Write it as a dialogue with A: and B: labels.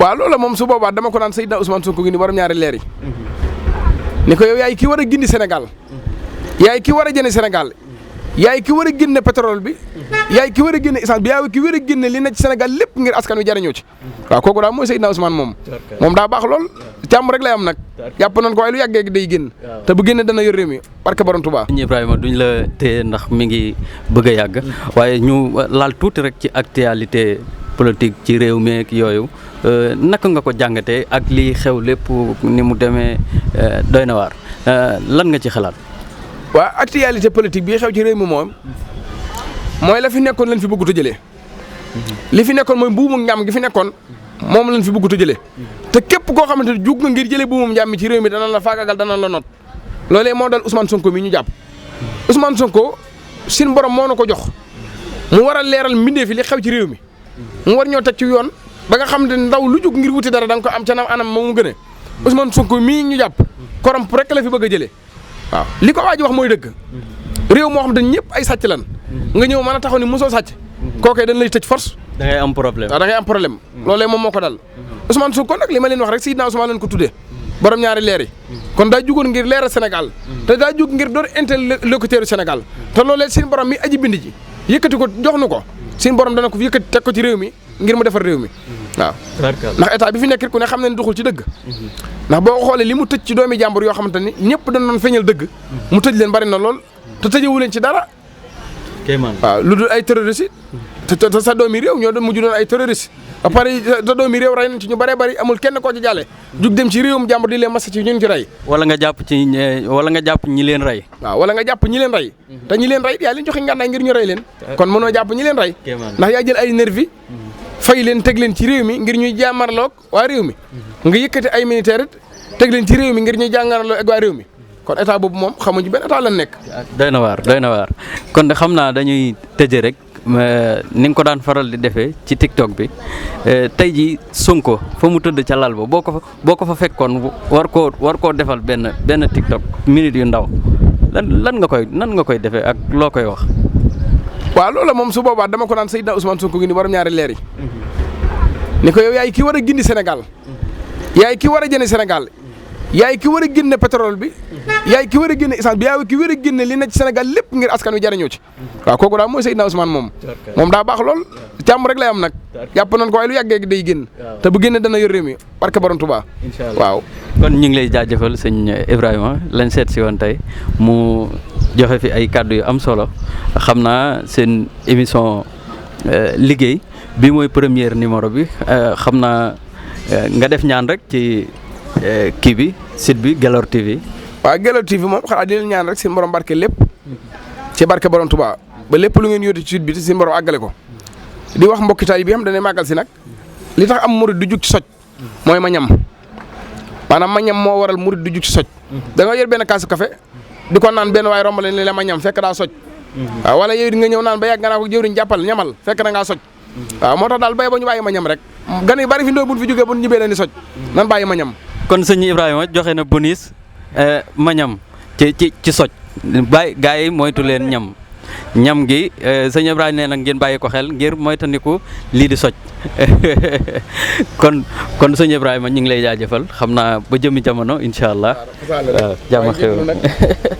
A: waaw loolu moom su boobaa dama ko naan Seydina Ousmane Sonko ngi ni borom ñaari leer yi ni ko yow yaay ki war a gindi Sénégal yaay ki war a jëne Sénégal yaay ki war a génne pétrole bi yaay ki war a génne essence bi yaay ki war a génne li nekk ci Sénégal lépp ngir askan wi jariñoo ci waaw kooku daal mooy Seydina Ousmane moom daa baax lool jàmm rek lay am nag jàpp nañ ko waaye lu yàggee day génn te bu génne dana yor réew mi barke borom Touba.
B: Ibrahima duñ la téye ndax mi ngi bëgg a yàgg waaye ñu laal tuuti rek ci actualité politique ci réew mi ak yooyu naka nga ko jàngatee ak lii xew lépp ni mu demee doy na waar lan nga ci xalaat.
A: waaw actualité politique bi xew ci réew mi moom mooy la fi nekkoon lañ fi bëggut a jëlee li fi nekkoon mooy buumu njàmm gi fi nekkoon moom lañ fi bëggut a jëlee te képp koo xamante ne jug nga ngir jëlee buumum njàmm ci réew mi dana la faagagal dana la not loolee moo dal Ousmane Sonko mi ñu jàpp Ousmane Sonko sin borom moo na ko jox mu war a leeral mbindee fi li xew ci réew mi mu war ñoo teg ci yoon ba nga xam ne ndaw lu jug ngir wuti dara da nga ko am ca anam moom mu gënee Ousmane Sonko mii ñu jàpp korom rek la fi bëgg a jëlee waaw li ko waa ji wax mooy dëgg réew moo xam ne ñëpp ay sàcc lan nga ñëw mën a taxaw ni mosoo sàcc kookee dañ lay tëj force
B: da ngay am problème
A: waaw da ngay am problème loolee moom moo ko dal Ousmane Sonko nag li ma leen wax rek Seydina Ousmane leen ko tuddee borom ñaari leer yi kon daa jugoon ngir leeral Sénégal te daa jug ngir doon interlocuteur Sénégal te loolee seen borom mi aji bind ji yëkkati ko jox nu ko seen borom dana ko yëkkati teg ko ci réew mi ngir mu defar réew mi waaw ndax état bi fi nekk ku ne xam ne duxul ci dëgg ndax boo ko xoolee li mu tëj ci doomi jàmbur yoo xamante ni ñëpp dañ doon feeñal dëgg mu tëj leen bari na lool te tëjewu leen ci dara waaw lu dul ay terroriste te sa doomi réew ñoo doon mujj doon ay terroriste ba pare sa doomi réew rey nañ ci ñu bëree bëri amul kenn koo ci jàlle jug dem ci réewum jàmbur di leen massa ci ñun ci rey
B: wala nga jàpp ñi leen rey
A: waaw wala nga jàpp ñi leen rey te ñi leen rey yaa leen joxe ngànnaay ngir ñu rey leen kon mënoo jàpp ñi leen rey ndax yaa jël ay nervi fay leen teg leen ci réew mi ngir ñuy jàmmarloog waa réew mi nga yëkkati ay militaire teg leen ci réew mi ngir ñuy jàngarloo ak waa réew mi kon état boobu moom xamuñu benn état lan nekk.
B: doy na waar kon de xam naa dañuy tëjee rek ni nga ko daan faral di defee ci TikTok bi tey ji Sonko fa mu tëdd ca lal ba boo ko fa fekkoon war koo defal benn TikTok minute yu ndaw nan nga koy defee ak loo koy wax.
A: waaw loolu moom su boobaa dama ko naan Seydina Ousmane Sonko ngi ni borom ñaari leer yi ni ko yow yaay ki war a gindi Sénégal yaay ki war a jëne Sénégal yaay ki war a génne pétrole bi yaay ki war a génne essence bi yaay ki war a génne li nekk ci Sénégal lépp ngir askan wi jariñoo ci waaw kooku daal mooy Seydina Ousmane moom daa baax lool jàmm rek lay am nag jàpp nañ ko waaye lu yàggee day génn te bu génne dana yor réew mi barke borom Touba waaw
B: kon ñu ngi lay jaajëfal sëñ Ibrahima lañ seet si woon tey mu joxe fi ay kàddu yu am solo xam naa seen émission liggéey bi mooy première numéro bi xam naa nga def ñaan rek ci kii bi site bi Guelor TV.
A: waaw Guelor TV moom xanaa di leen ñaan rek seen borom barke lépp ci barke borom Touba ba lépp lu ngeen yóotu ci site bi seen borom àggale ko di wax mbokki taay bi xam dañuy màggal si nag li tax am murid du jug ci soj mooy ma ñam maanaam ma ñam moo waral murid du jug ci soj da nga yor benn kaasu café di ko naan benn waaye rombale ni la ma ñam fekk daa soj waaw wala yow di nga ñëw naan ba yàgg nga naa ko jëwriñ jàppal ñamal fekk na ngaa soj waaw moo tax daal bay ba ñu bàyyi ma ñam rek gan yi bari fi ndoo buñ fi jógee buñ ñibbee leen di soj nan bàyyi ma ñam
B: kon sëñ Ibrahima joxe na bonus ma ñam ci soj bàyyi gars yi moytu leen ñam gi sëñ Ibrahima nee nag ngeen bàyyi ko xel ngir moytandiku lii di soj kon sëñ Ibrahima ñu ngi lay jaajëfal xam naa ba jëmi jamono incha allah waaw jàmm xew